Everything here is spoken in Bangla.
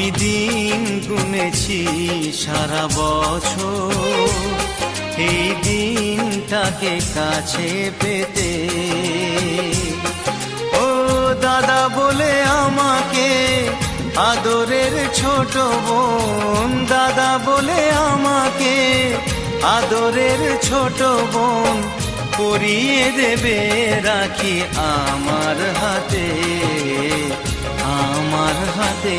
আমি দিন গুনেছি সারা বছর এই দিনটাকে কাছে পেতে। ও দাদা বলে আমাকে আদরের ছোট বোন, দাদা বলে আমাকে আদরের ছোট বোন পরিয়ে দেবে রাখি আমার হাতে, আমার হাতে।